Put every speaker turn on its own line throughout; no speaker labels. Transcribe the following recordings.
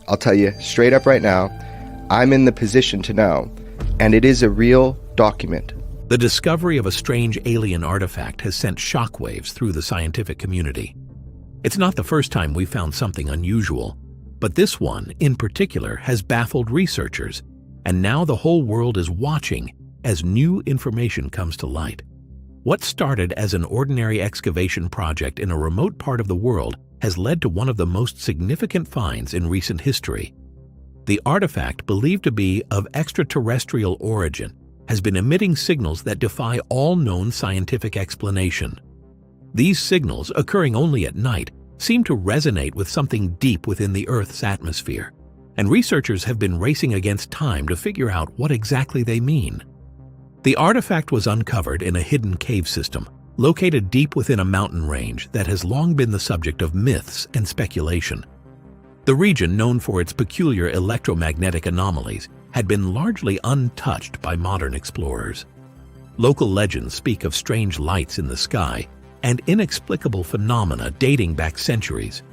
I'll tell you straight up right now, I'm in the position to know, and it is a real document.
The discovery of a strange alien artifact has sent shockwaves through the scientific community. It's not the first time we've found something unusual, but this one, in particular, has baffled researchers, and now the whole world is watching as new information comes to light. What started as an ordinary excavation project in a remote part of the world has led to one of the most significant finds in recent history. The artifact, believed to be of extraterrestrial origin, has been emitting signals that defy all known scientific explanation. These signals, occurring only at night, seem to resonate with something deep within the Earth's atmosphere, and researchers have been racing against time to figure out what exactly they mean. The artifact was uncovered in a hidden cave system, located deep within a mountain range that has long been the subject of myths and speculation. The region, known for its peculiar electromagnetic anomalies, had been largely untouched by modern explorers. Local legends speak of strange lights in the sky and inexplicable phenomena dating back centuries,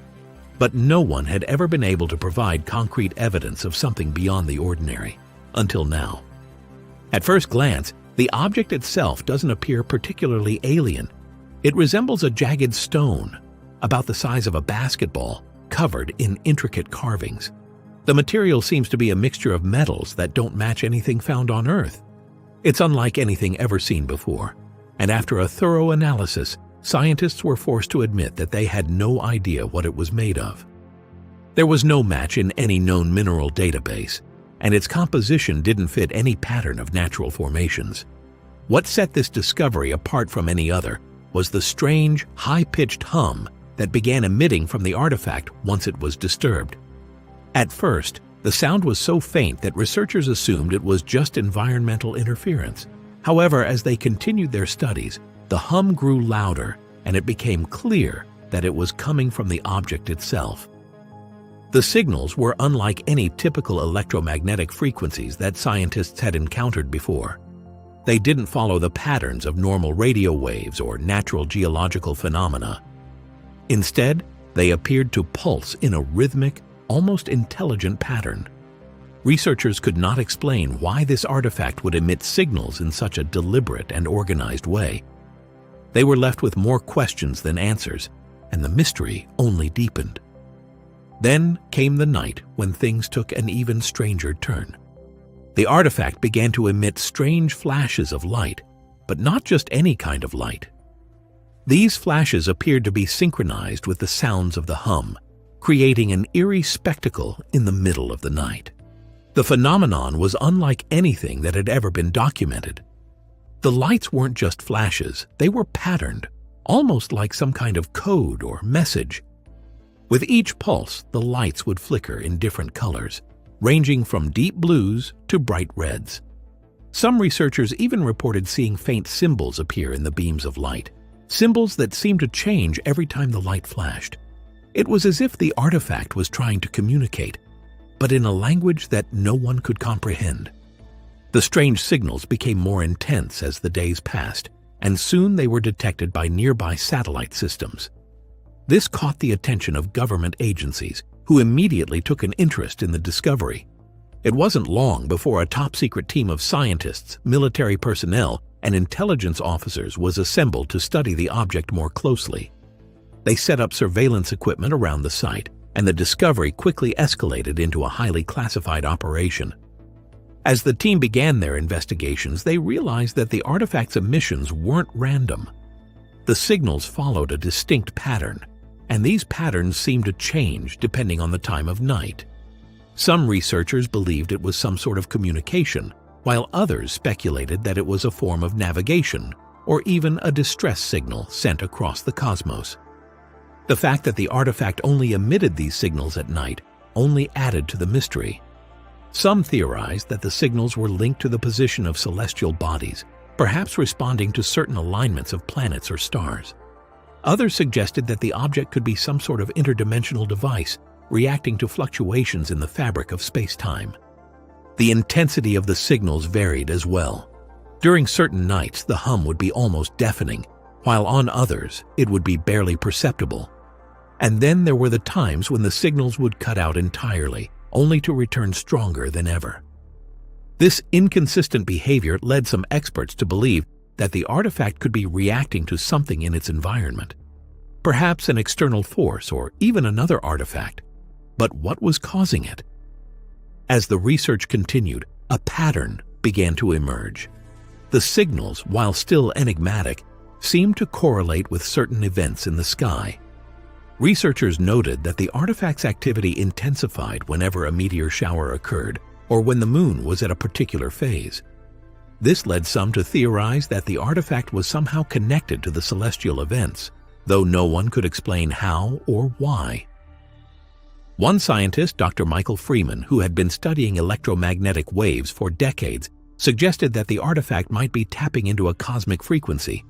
but no one had ever been able to provide concrete evidence of something beyond the ordinary, until now. At first glance, the object itself doesn't appear particularly alien. It resembles a jagged stone, about the size of a basketball, covered in intricate carvings. The material seems to be a mixture of metals that don't match anything found on Earth. It's unlike anything ever seen before, and after a thorough analysis, scientists were forced to admit that they had no idea what it was made of. There was no match in any known mineral database, and its composition didn't fit any pattern of natural formations. What set this discovery apart from any other was the strange, high-pitched hum that began emitting from the artifact once it was disturbed. At first, the sound was so faint that researchers assumed it was just environmental interference. However, as they continued their studies, the hum grew louder, and it became clear that it was coming from the object itself. The signals were unlike any typical electromagnetic frequencies that scientists had encountered before. They didn't follow the patterns of normal radio waves or natural geological phenomena. Instead, they appeared to pulse in a rhythmic, almost intelligent pattern. Researchers could not explain why this artifact would emit signals in such a deliberate and organized way. They were left with more questions than answers, and the mystery only deepened. Then came the night when things took an even stranger turn. The artifact began to emit strange flashes of light, but not just any kind of light. These flashes appeared to be synchronized with the sounds of the hum, creating an eerie spectacle in the middle of the night. The phenomenon was unlike anything that had ever been documented. The lights weren't just flashes, they were patterned, almost like some kind of code or message. With each pulse, the lights would flicker in different colors, ranging from deep blues to bright reds. Some researchers even reported seeing faint symbols appear in the beams of light, symbols that seemed to change every time the light flashed. It was as if the artifact was trying to communicate, but in a language that no one could comprehend. The strange signals became more intense as the days passed, and soon they were detected by nearby satellite systems. This caught the attention of government agencies, who immediately took an interest in the discovery. It wasn't long before a top-secret team of scientists, military personnel, and intelligence officers was assembled to study the object more closely. They set up surveillance equipment around the site, and the discovery quickly escalated into a highly classified operation. As the team began their investigations, they realized that the artifact's emissions weren't random. The signals followed a distinct pattern, and these patterns seemed to change depending on the time of night. Some researchers believed it was some sort of communication, while others speculated that it was a form of navigation or even a distress signal sent across the cosmos. The fact that the artifact only emitted these signals at night only added to the mystery. Some theorized that the signals were linked to the position of celestial bodies, perhaps responding to certain alignments of planets or stars. Others suggested that the object could be some sort of interdimensional device reacting to fluctuations in the fabric of space-time. The intensity of the signals varied as well. During certain nights, the hum would be almost deafening, while on others, it would be barely perceptible. And then there were the times when the signals would cut out entirely, only to return stronger than ever. This inconsistent behavior led some experts to believe that the artifact could be reacting to something in its environment, perhaps an external force or even another artifact. But what was causing it? As the research continued, a pattern began to emerge. The signals, while still enigmatic, seemed to correlate with certain events in the sky. Researchers noted that the artifact's activity intensified whenever a meteor shower occurred or when the moon was at a particular phase. This led some to theorize that the artifact was somehow connected to the celestial events, though no one could explain how or why. One scientist, Dr. Michael Freeman, who had been studying electromagnetic waves for decades, suggested that the artifact might be tapping into a cosmic frequency.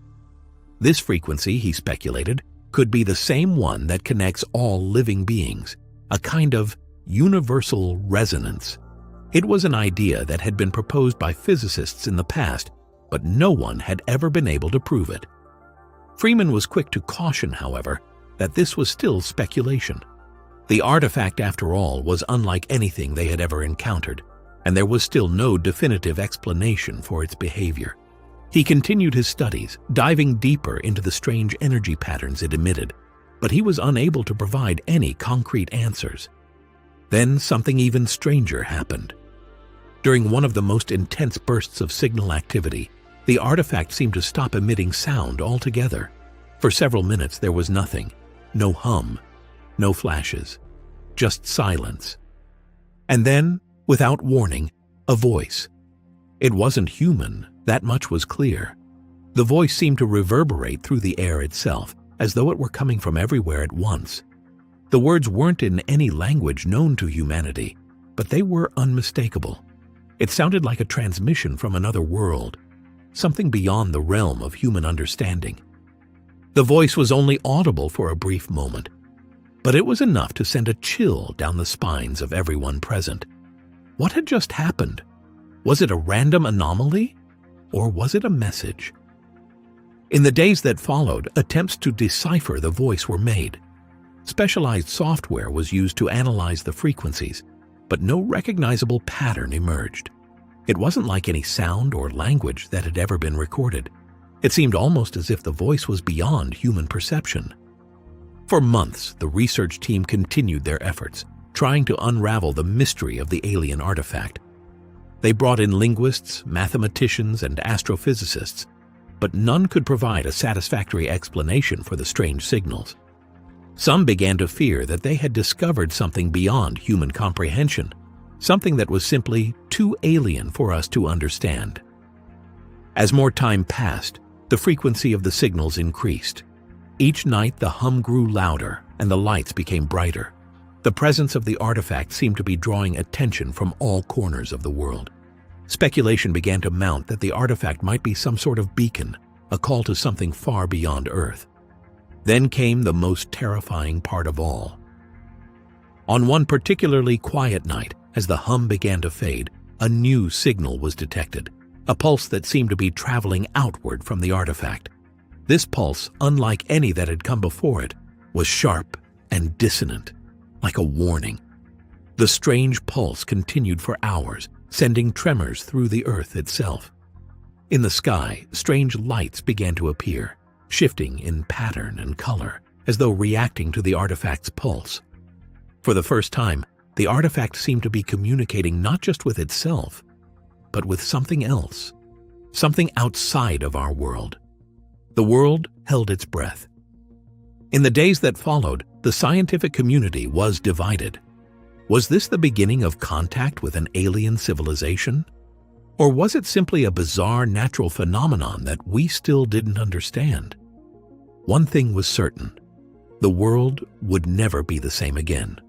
This frequency, he speculated, could be the same one that connects all living beings, a kind of universal resonance. It was an idea that had been proposed by physicists in the past, but no one had ever been able to prove it. Freeman was quick to caution, however, that this was still speculation. The artifact, after all, was unlike anything they had ever encountered, and there was still no definitive explanation for its behavior. He continued his studies, diving deeper into the strange energy patterns it emitted, but he was unable to provide any concrete answers. Then something even stranger happened. During one of the most intense bursts of signal activity, the artifact seemed to stop emitting sound altogether. For several minutes there was nothing, no hum, no flashes, just silence. And then, without warning, a voice. It wasn't human, that much was clear. The voice seemed to reverberate through the air itself, as though it were coming from everywhere at once. The words weren't in any language known to humanity, but they were unmistakable. It sounded like a transmission from another world, something beyond the realm of human understanding. The voice was only audible for a brief moment, but it was enough to send a chill down the spines of everyone present. What had just happened? Was it a random anomaly, or was it a message? In the days that followed, attempts to decipher the voice were made. Specialized software was used to analyze the frequencies, but no recognizable pattern emerged. It wasn't like any sound or language that had ever been recorded. It seemed almost as if the voice was beyond human perception. For months, the research team continued their efforts, trying to unravel the mystery of the alien artifact. They brought in linguists, mathematicians, and astrophysicists, but none could provide a satisfactory explanation for the strange signals. Some began to fear that they had discovered something beyond human comprehension, something that was simply too alien for us to understand. As more time passed, the frequency of the signals increased. Each night the hum grew louder and the lights became brighter. The presence of the artifact seemed to be drawing attention from all corners of the world. Speculation began to mount that the artifact might be some sort of beacon, a call to something far beyond Earth. Then came the most terrifying part of all. On one particularly quiet night, as the hum began to fade, a new signal was detected, a pulse that seemed to be traveling outward from the artifact. This pulse, unlike any that had come before it, was sharp and dissonant, like a warning. The strange pulse continued for hours, sending tremors through the earth itself. In the sky, strange lights began to appear, shifting in pattern and color, as though reacting to the artifact's pulse. For the first time, the artifact seemed to be communicating not just with itself, but with something else, something outside of our world. The world held its breath. In the days that followed, the scientific community was divided. Was this the beginning of contact with an alien civilization? Or was it simply a bizarre natural phenomenon that we still didn't understand? One thing was certain: the world would never be the same again.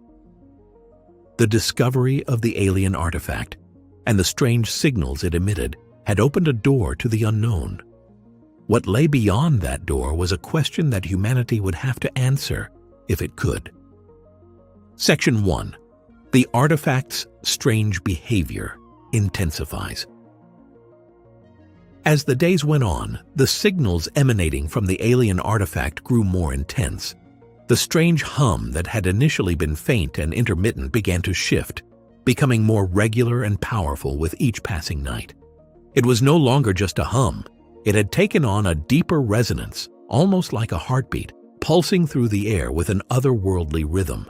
The discovery of the alien artifact and the strange signals it emitted had opened a door to the unknown. What lay beyond that door was a question that humanity would have to answer if it could. Section 1. The artifact's strange behavior intensifies. As the days went on, the signals emanating from the alien artifact grew more intense. The strange hum that had initially been faint and intermittent began to shift, becoming more regular and powerful with each passing night. It was no longer just a hum. It had taken on a deeper resonance, almost like a heartbeat, pulsing through the air with an otherworldly rhythm.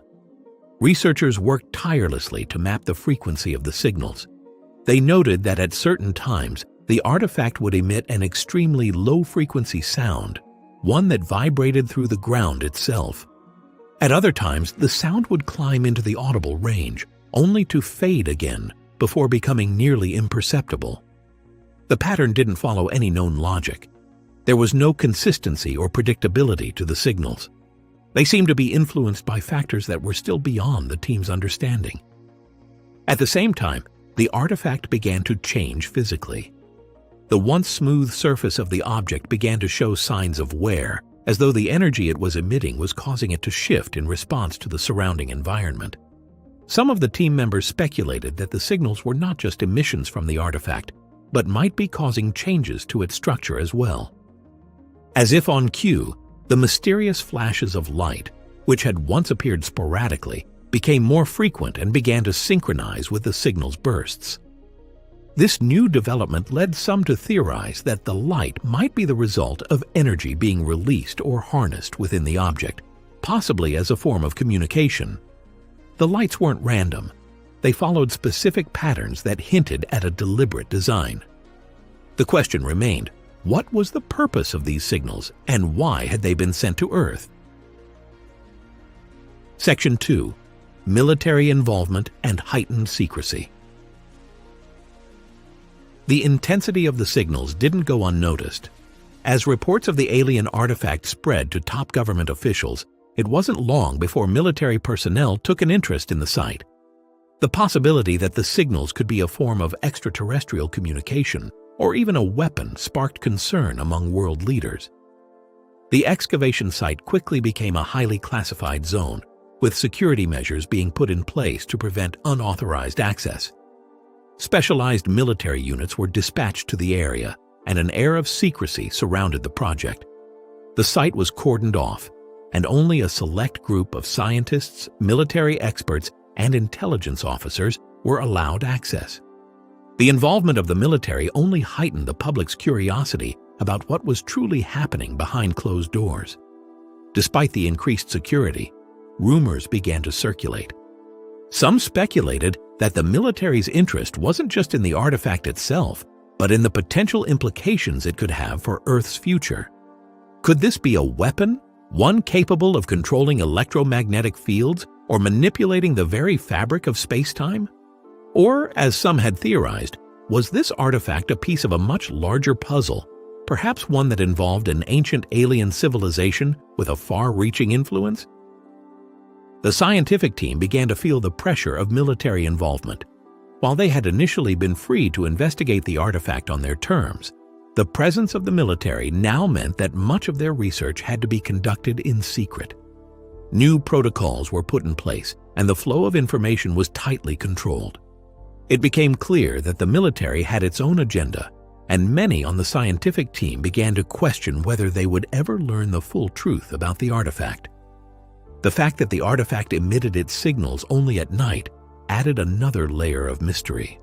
Researchers worked tirelessly to map the frequency of the signals. They noted that at certain times, the artifact would emit an extremely low-frequency sound, one that vibrated through the ground itself. At other times, the sound would climb into the audible range, only to fade again before becoming nearly imperceptible. The pattern didn't follow any known logic. There was no consistency or predictability to the signals. They seemed to be influenced by factors that were still beyond the team's understanding. At the same time, the artifact began to change physically. The once smooth surface of the object began to show signs of wear, as though the energy it was emitting was causing it to shift in response to the surrounding environment. Some of the team members speculated that the signals were not just emissions from the artifact, but might be causing changes to its structure as well. As if on cue, the mysterious flashes of light, which had once appeared sporadically, became more frequent and began to synchronize with the signal's bursts. This new development led some to theorize that the light might be the result of energy being released or harnessed within the object, possibly as a form of communication. The lights weren't random. They followed specific patterns that hinted at a deliberate design. The question remained, what was the purpose of these signals and why had they been sent to Earth? Section 2. Military Involvement and Heightened Secrecy. The intensity of the signals didn't go unnoticed. As reports of the alien artifact spread to top government officials, it wasn't long before military personnel took an interest in the site. The possibility that the signals could be a form of extraterrestrial communication or even a weapon sparked concern among world leaders. The excavation site quickly became a highly classified zone, with security measures being put in place to prevent unauthorized access. Specialized military units were dispatched to the area, and an air of secrecy surrounded the project. The site was cordoned off, and only a select group of scientists, military experts, and intelligence officers were allowed access. The involvement of the military only heightened the public's curiosity about what was truly happening behind closed doors. Despite the increased security, rumors began to circulate. Some speculated that the military's interest wasn't just in the artifact itself, but in the potential implications it could have for Earth's future. Could this be a weapon, one capable of controlling electromagnetic fields or manipulating the very fabric of space-time? Or, as some had theorized, was this artifact a piece of a much larger puzzle, perhaps one that involved an ancient alien civilization with a far-reaching influence? The scientific team began to feel the pressure of military involvement. While they had initially been free to investigate the artifact on their terms, the presence of the military now meant that much of their research had to be conducted in secret. New protocols were put in place, and the flow of information was tightly controlled. It became clear that the military had its own agenda, and many on the scientific team began to question whether they would ever learn the full truth about the artifact. The fact that the artifact emitted its signals only at night added another layer of mystery.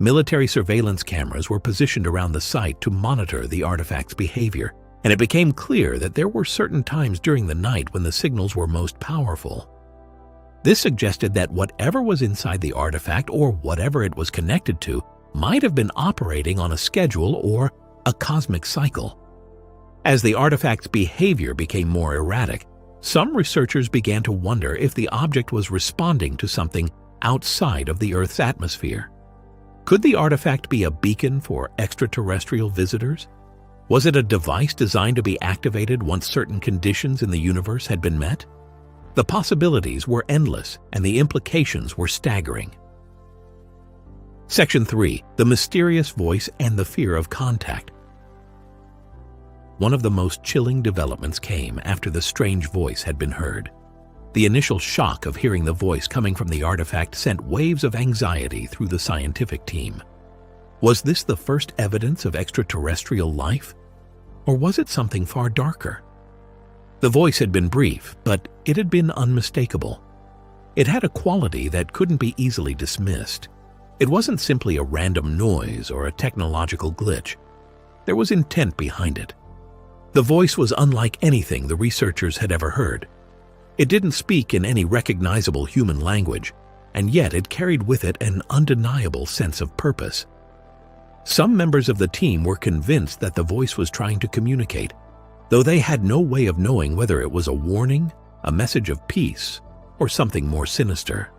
Military surveillance cameras were positioned around the site to monitor the artifact's behavior, and it became clear that there were certain times during the night when the signals were most powerful. This suggested that whatever was inside the artifact or whatever it was connected to might have been operating on a schedule or a cosmic cycle. As the artifact's behavior became more erratic, some researchers began to wonder if the object was responding to something outside of the Earth's atmosphere. Could the artifact be a beacon for extraterrestrial visitors? Was it a device designed to be activated once certain conditions in the universe had been met? The possibilities were endless, and the implications were staggering. Section 3. The Mysterious Voice and the Fear of Contact. One of the most chilling developments came after the strange voice had been heard. The initial shock of hearing the voice coming from the artifact sent waves of anxiety through the scientific team. Was this the first evidence of extraterrestrial life? Or was it something far darker? The voice had been brief, but it had been unmistakable. It had a quality that couldn't be easily dismissed. It wasn't simply a random noise or a technological glitch. There was intent behind it. The voice was unlike anything the researchers had ever heard. It didn't speak in any recognizable human language, and yet it carried with it an undeniable sense of purpose. Some members of the team were convinced that the voice was trying to communicate, though they had no way of knowing whether it was a warning, a message of peace, or something more sinister.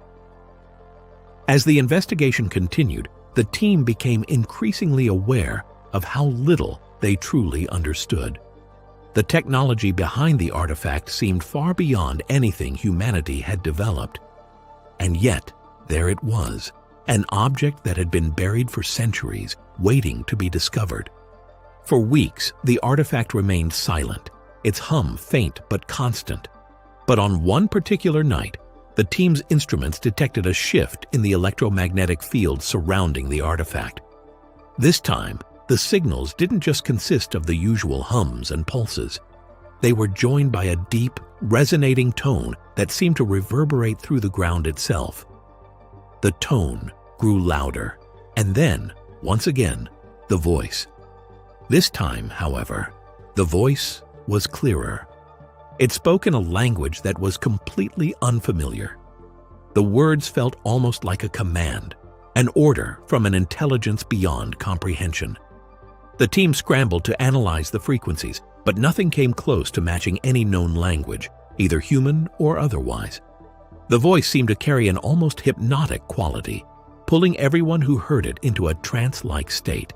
As the investigation continued, the team became increasingly aware of how little they truly understood. The technology behind the artifact seemed far beyond anything humanity had developed. And yet, there it was, an object that had been buried for centuries, waiting to be discovered. For weeks, the artifact remained silent, its hum faint but constant. But on one particular night, the team's instruments detected a shift in the electromagnetic field surrounding the artifact. This time, the signals didn't just consist of the usual hums and pulses. They were joined by a deep, resonating tone that seemed to reverberate through the ground itself. The tone grew louder, and then, once again, the voice. This time, however, the voice was clearer. It spoke in a language that was completely unfamiliar. The words felt almost like a command, an order from an intelligence beyond comprehension. The team scrambled to analyze the frequencies, but nothing came close to matching any known language, either human or otherwise. The voice seemed to carry an almost hypnotic quality, pulling everyone who heard it into a trance-like state.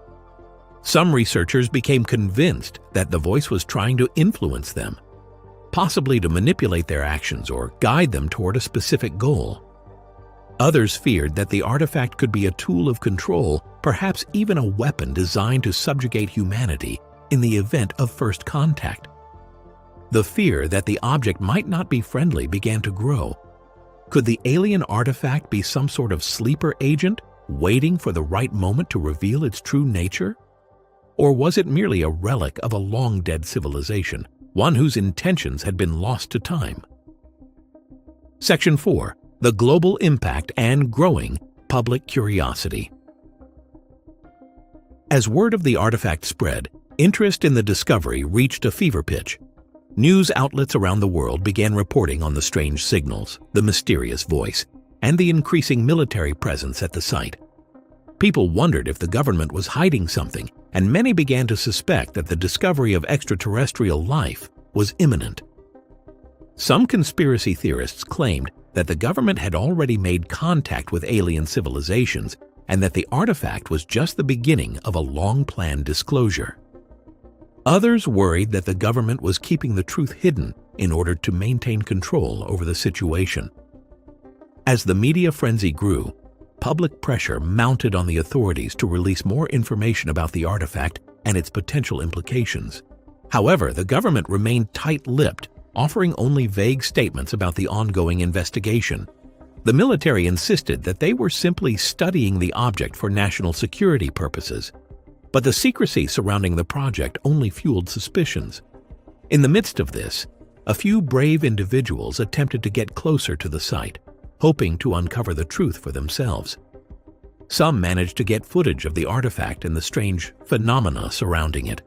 Some researchers became convinced that the voice was trying to influence them, possibly to manipulate their actions or guide them toward a specific goal. Others feared that the artifact could be a tool of control, perhaps even a weapon designed to subjugate humanity in the event of first contact. The fear that the object might not be friendly began to grow. Could the alien artifact be some sort of sleeper agent, waiting for the right moment to reveal its true nature? Or was it merely a relic of a long-dead civilization, one whose intentions had been lost to time? Section 4. The global impact and growing public curiosity. As word of the artifact spread, interest in the discovery reached a fever pitch. News outlets around the world began reporting on the strange signals, the mysterious voice, and the increasing military presence at the site. People wondered if the government was hiding something, and many began to suspect that the discovery of extraterrestrial life was imminent. Some conspiracy theorists claimed that the government had already made contact with alien civilizations and that the artifact was just the beginning of a long-planned disclosure. Others worried that the government was keeping the truth hidden in order to maintain control over the situation. As the media frenzy grew, public pressure mounted on the authorities to release more information about the artifact and its potential implications. However, the government remained tight-lipped, offering only vague statements about the ongoing investigation. The military insisted that they were simply studying the object for national security purposes, but the secrecy surrounding the project only fueled suspicions. In the midst of this, a few brave individuals attempted to get closer to the site, hoping to uncover the truth for themselves. Some managed to get footage of the artifact and the strange phenomena surrounding it.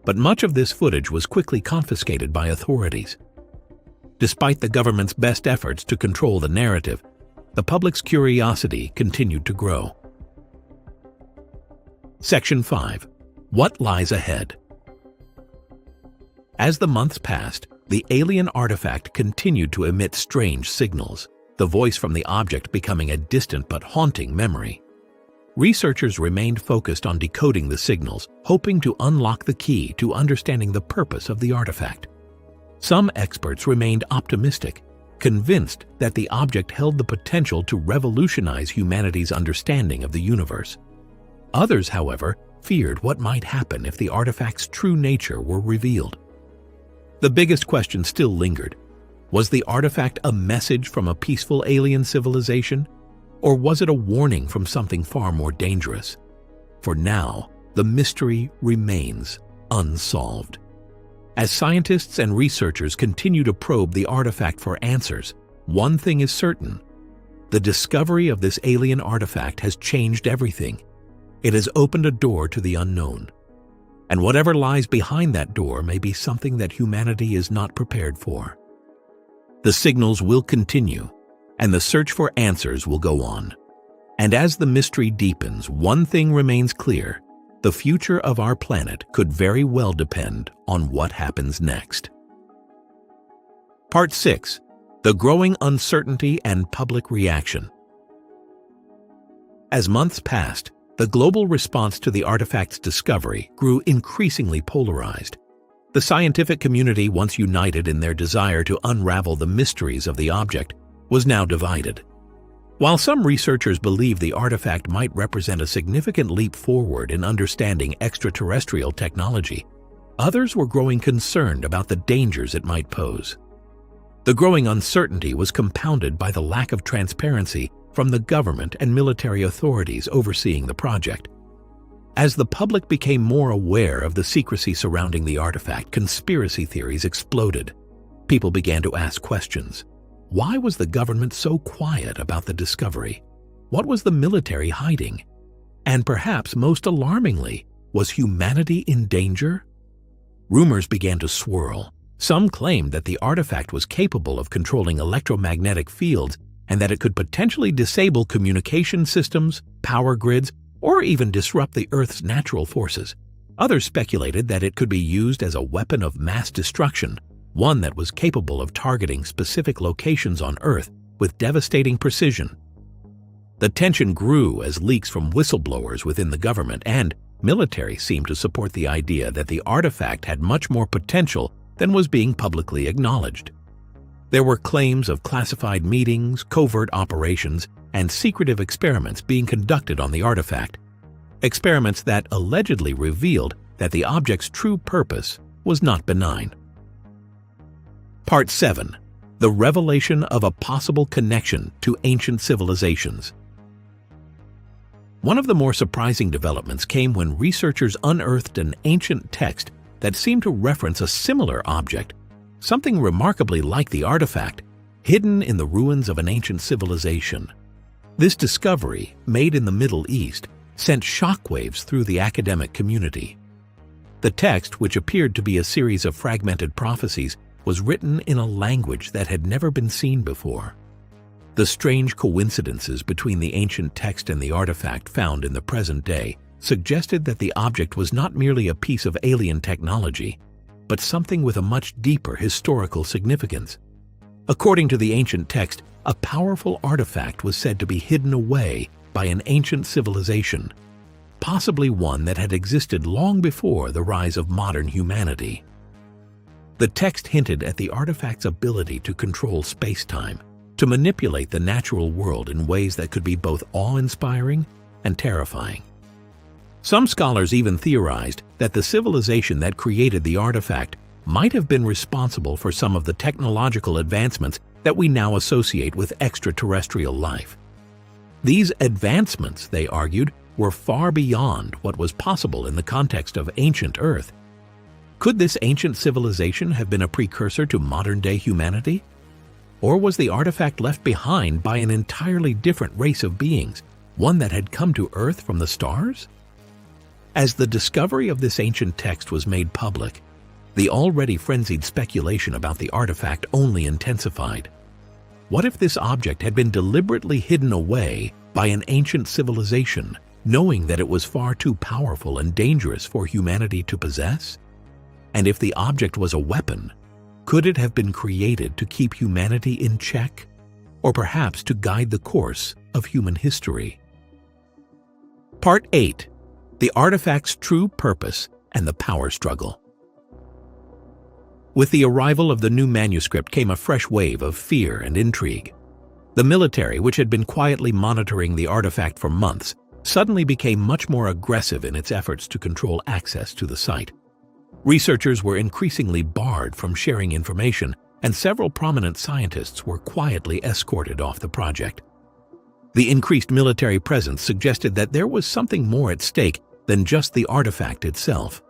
But much of this footage was quickly confiscated by authorities. Despite the government's best efforts to control the narrative, the public's curiosity continued to grow. Section 5. What lies ahead? As the months passed, the alien artifact continued to emit strange signals, the voice from the object becoming a distant but haunting memory. Researchers remained focused on decoding the signals, hoping to unlock the key to understanding the purpose of the artifact. Some experts remained optimistic, convinced that the object held the potential to revolutionize humanity's understanding of the universe. Others, however, feared what might happen if the artifact's true nature were revealed. The biggest question still lingered. Was the artifact a message from a peaceful alien civilization? Or was it a warning from something far more dangerous? For now, the mystery remains unsolved. As scientists and researchers continue to probe the artifact for answers, one thing is certain. The discovery of this alien artifact has changed everything. It has opened a door to the unknown. And whatever lies behind that door may be something that humanity is not prepared for. The signals will continue, and the search for answers will go on. And as the mystery deepens, one thing remains clear: the future of our planet could very well depend on what happens next. Part 6. The growing uncertainty and public reaction. As months passed, the global response to the artifact's discovery grew increasingly polarized. The scientific community, once united in their desire to unravel the mysteries of the object, was now divided. While some researchers believed the artifact might represent a significant leap forward in understanding extraterrestrial technology, others were growing concerned about the dangers it might pose. The growing uncertainty was compounded by the lack of transparency from the government and military authorities overseeing the project. As the public became more aware of the secrecy surrounding the artifact, conspiracy theories exploded. People began to ask questions. Why was the government so quiet about the discovery? What was the military hiding? And perhaps most alarmingly, was humanity in danger? Rumors began to swirl. Some claimed that the artifact was capable of controlling electromagnetic fields and that it could potentially disable communication systems, power grids, or even disrupt the Earth's natural forces. Others speculated that it could be used as a weapon of mass destruction, one that was capable of targeting specific locations on Earth with devastating precision. The tension grew as leaks from whistleblowers within the government and military seemed to support the idea that the artifact had much more potential than was being publicly acknowledged. There were claims of classified meetings, covert operations, and secretive experiments being conducted on the artifact. Experiments that allegedly revealed that the object's true purpose was not benign. Part 7. The revelation of a possible connection to ancient civilizations. One of the more surprising developments came when researchers unearthed an ancient text that seemed to reference a similar object, something remarkably like the artifact, hidden in the ruins of an ancient civilization. This discovery, made in the Middle East, sent shockwaves through the academic community. The text, which appeared to be a series of fragmented prophecies, was written in a language that had never been seen before. The strange coincidences between the ancient text and the artifact found in the present day suggested that the object was not merely a piece of alien technology, but something with a much deeper historical significance. According to the ancient text, a powerful artifact was said to be hidden away by an ancient civilization, possibly one that had existed long before the rise of modern humanity. The text hinted at the artifact's ability to control space-time, to manipulate the natural world in ways that could be both awe-inspiring and terrifying. Some scholars even theorized that the civilization that created the artifact might have been responsible for some of the technological advancements that we now associate with extraterrestrial life. These advancements, they argued, were far beyond what was possible in the context of ancient Earth. Could this ancient civilization have been a precursor to modern-day humanity? Or was the artifact left behind by an entirely different race of beings, one that had come to Earth from the stars? As the discovery of this ancient text was made public, the already frenzied speculation about the artifact only intensified. What if this object had been deliberately hidden away by an ancient civilization, knowing that it was far too powerful and dangerous for humanity to possess? And if the object was a weapon, could it have been created to keep humanity in check, or perhaps to guide the course of human history? Part 8. The artifact's true purpose and the power struggle. With the arrival of the new manuscript came a fresh wave of fear and intrigue. The military, which had been quietly monitoring the artifact for months, suddenly became much more aggressive in its efforts to control access to the site. Researchers were increasingly barred from sharing information, and several prominent scientists were quietly escorted off the project. The increased military presence suggested that there was something more at stake than just the artifact itself.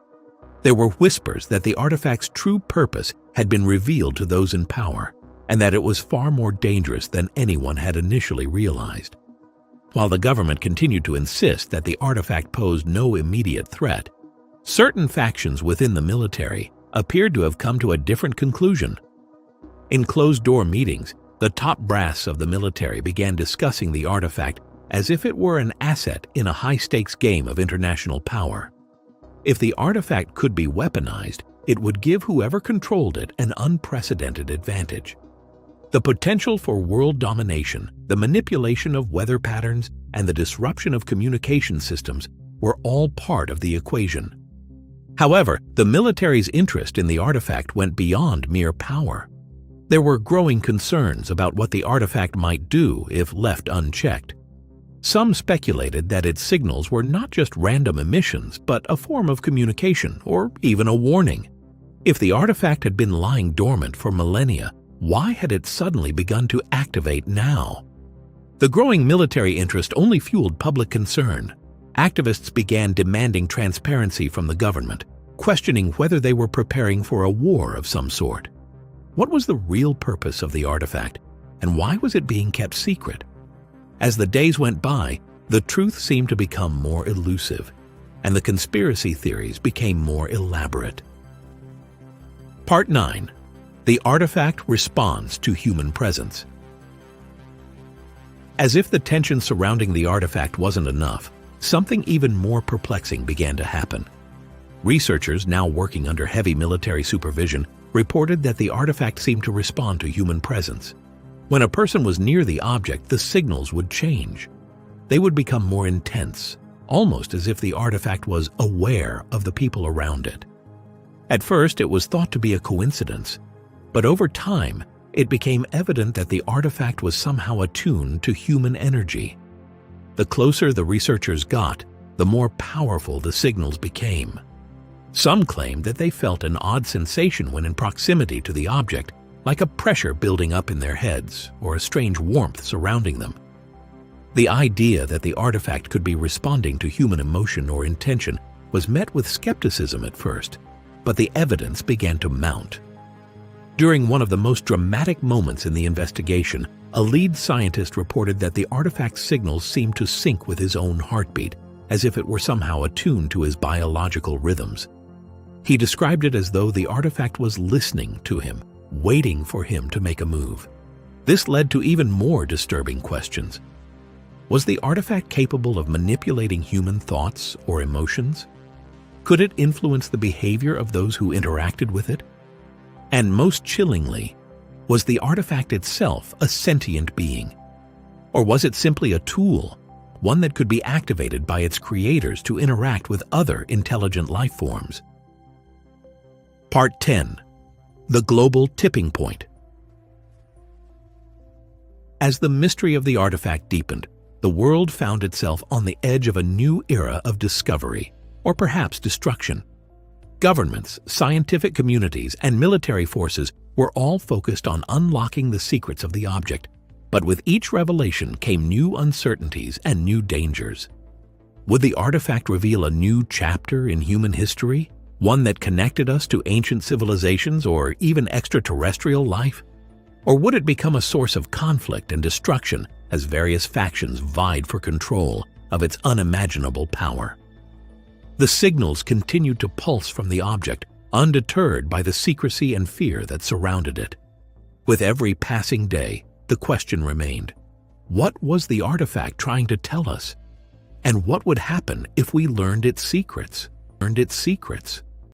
There were whispers that the artifact's true purpose had been revealed to those in power, and that it was far more dangerous than anyone had initially realized. While the government continued to insist that the artifact posed no immediate threat, certain factions within the military appeared to have come to a different conclusion. In closed-door meetings, the top brass of the military began discussing the artifact as if it were an asset in a high-stakes game of international power. If the artifact could be weaponized, it would give whoever controlled it an unprecedented advantage. The potential for world domination, the manipulation of weather patterns, and the disruption of communication systems were all part of the equation. However, the military's interest in the artifact went beyond mere power. There were growing concerns about what the artifact might do if left unchecked. Some speculated that its signals were not just random emissions, but a form of communication, or even a warning. If the artifact had been lying dormant for millennia, why had it suddenly begun to activate now? The growing military interest only fueled public concern. Activists began demanding transparency from the government, questioning whether they were preparing for a war of some sort. What was the real purpose of the artifact, and why was it being kept secret? As the days went by, the truth seemed to become more elusive, and the conspiracy theories became more elaborate. Part 9. The artifact responds to human presence. As if the tension surrounding the artifact wasn't enough, something even more perplexing began to happen. Researchers, now working under heavy military supervision, reported that the artifact seemed to respond to human presence. When a person was near the object, the signals would change. They would become more intense, almost as if the artifact was aware of the people around it. At first, it was thought to be a coincidence, but over time, it became evident that the artifact was somehow attuned to human energy. The closer the researchers got, the more powerful the signals became. Some claimed that they felt an odd sensation when in proximity to the object, like a pressure building up in their heads or a strange warmth surrounding them. The idea that the artifact could be responding to human emotion or intention was met with skepticism at first, but the evidence began to mount. During one of the most dramatic moments in the investigation, a lead scientist reported that the artifact's signals seemed to sync with his own heartbeat, as if it were somehow attuned to his biological rhythms. He described it as though the artifact was listening to him, waiting for him to make a move. This led to even more disturbing questions. Was the artifact capable of manipulating human thoughts or emotions? Could it influence the behavior of those who interacted with it? And most chillingly, was the artifact itself a sentient being? Or was it simply a tool, one that could be activated by its creators to interact with other intelligent life forms? Part 10. The Global Tipping Point. As the mystery of the artifact deepened, the world found itself on the edge of a new era of discovery, or perhaps destruction. Governments, scientific communities, and military forces were all focused on unlocking the secrets of the object, but with each revelation came new uncertainties and new dangers. Would the artifact reveal a new chapter in human history, one that connected us to ancient civilizations or even extraterrestrial life? Or would it become a source of conflict and destruction as various factions vied for control of its unimaginable power? The signals continued to pulse from the object, undeterred by the secrecy and fear that surrounded it. With every passing day, the question remained: what was the artifact trying to tell us? And what would happen if we learned its secrets?